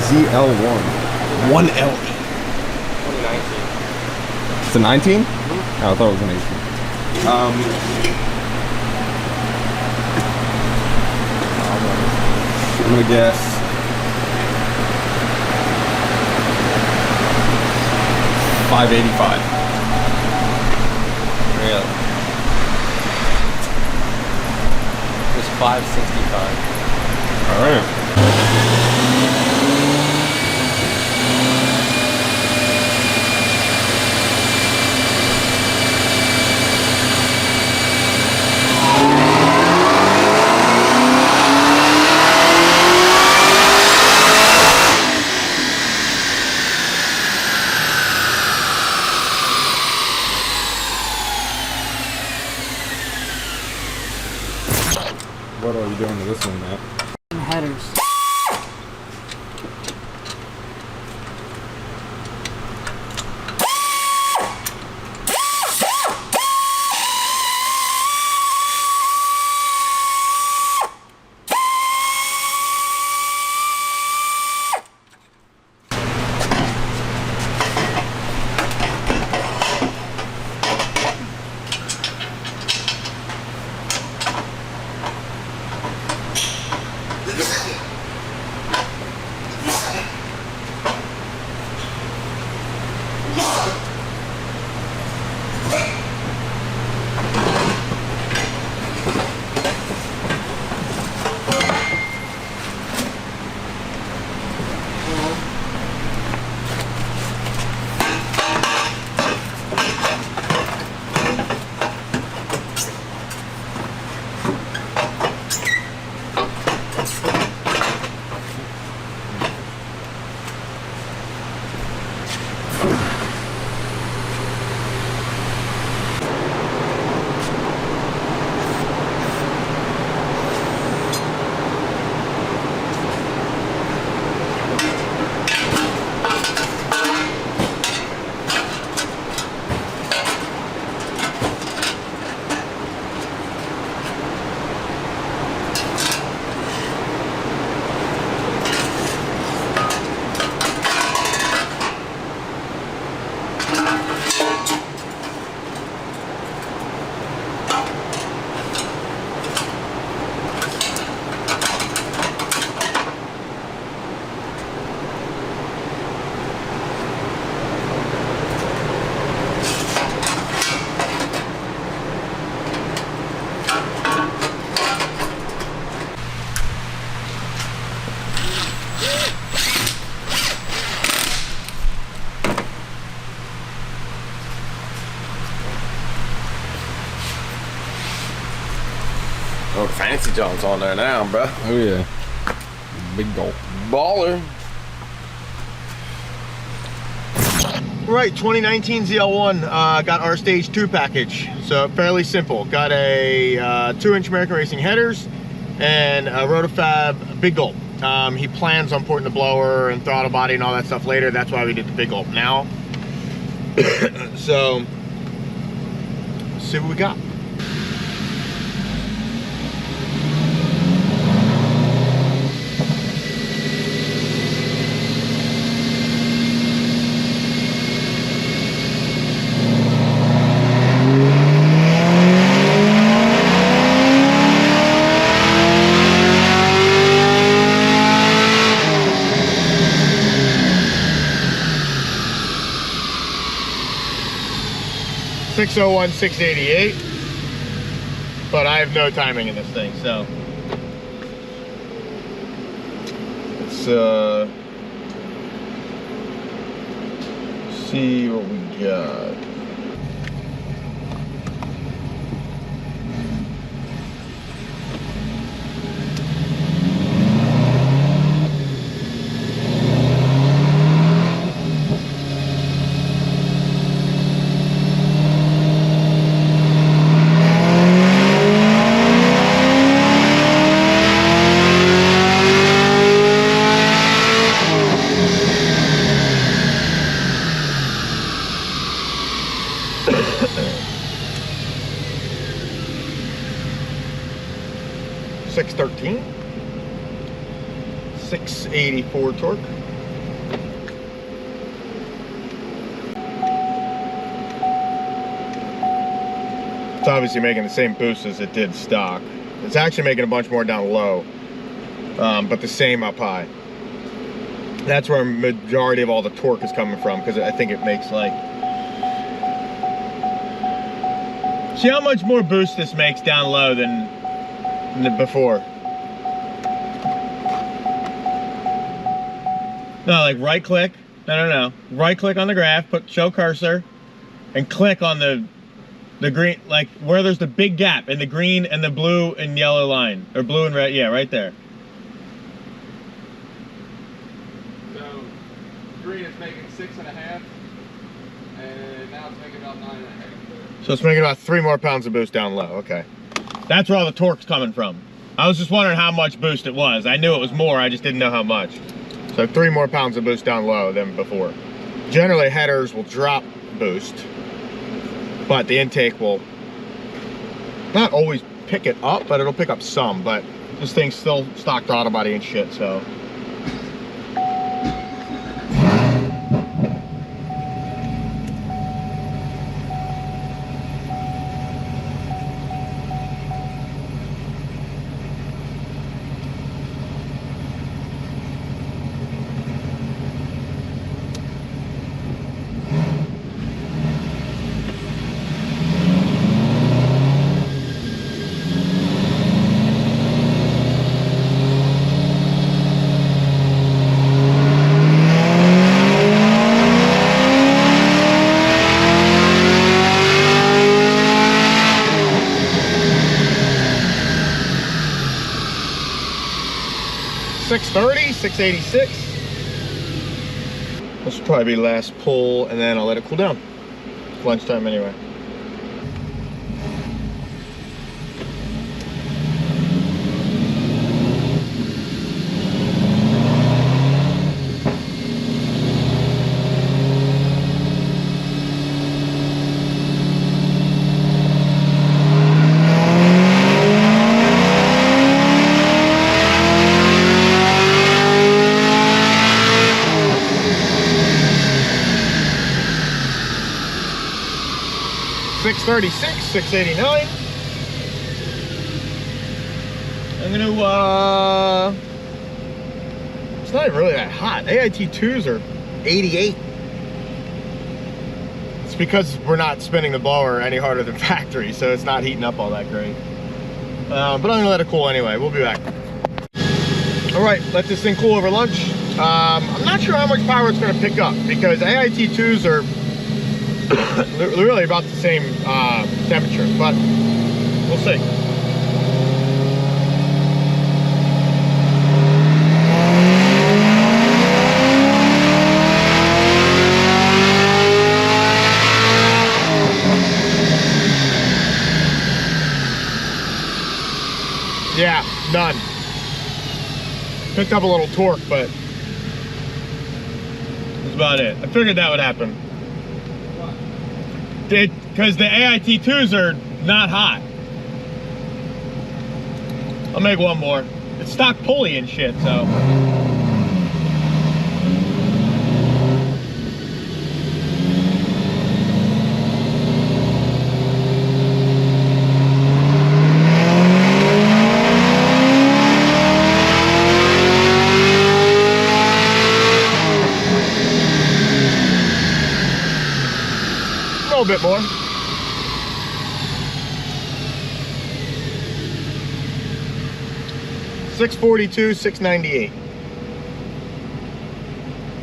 ZL1. 1LE. 2019. It's a 19? Oh, I thought it was an 18. I'm gonna guess 585. Really? It was 565. All right. What are you doing to this one, Matt? Headers. Oh, Fancy John's on there now, bro. Oh yeah. Big gulp. Baller. Right, 2019 ZL1 got our stage 2 package. So fairly simple. Got a 2-inch American Racing headers and a Rotofab Big Gulp. He plans on porting the blower and throttle body and all that stuff later. That's why we did the Big Gulp now. So, let's see what we got. .601 688, but I have no timing in this thing, so let's see what we got. .613, 684 torque. It's obviously making the same boost as it did stock. It's actually making a bunch more down low, but the same up high. That's where majority of all the torque is coming from, because I think it makes like... See how much more boost this makes down low than before. No, like right click. No. Right click on the graph, put show cursor, and click on the green, like where there's the big gap in the green and the blue and yellow line, or blue and red. Yeah, right there. So green is making 6.5, and now it's making about 9.5. So it's making about 3 more pounds of boost down low. Okay, that's where all the torque's coming from. I was just wondering how much boost it was. I knew it was more, I just didn't know how much. So 3 more pounds of boost down low than before. Generally, headers will drop boost, but the intake will not always pick it up, but it'll pick up some. But this thing's still stock throttle body and shit, so. .630, 686. This will probably be last pull, and then I'll let it cool down. It's lunchtime anyway. .636, 689. I'm gonna, it's not even really that hot. AIT2s are 88. It's because we're not spinning the blower any harder than factory, so it's not heating up all that great. But I'm gonna let it cool anyway. We'll be back. All right, let this thing cool over lunch. I'm not sure how much power it's gonna pick up, because AIT2s are really about the same temperature, but we'll see. Yeah, none. Picked up a little torque, but that's about it. I figured that would happen. Because the AIT2s are not hot. I'll make one more. It's stock pulley and shit, so. A little bit more. .642, 698.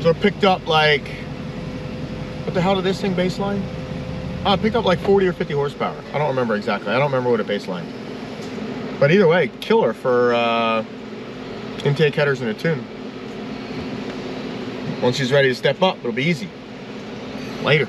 So it picked up like, what the hell did this thing baseline? Oh, it picked up like 40 or 50 horsepower. I don't remember exactly. I don't remember what it baselined. But either way, killer for intake headers in a tune. Once she's ready to step up, it'll be easy. Later.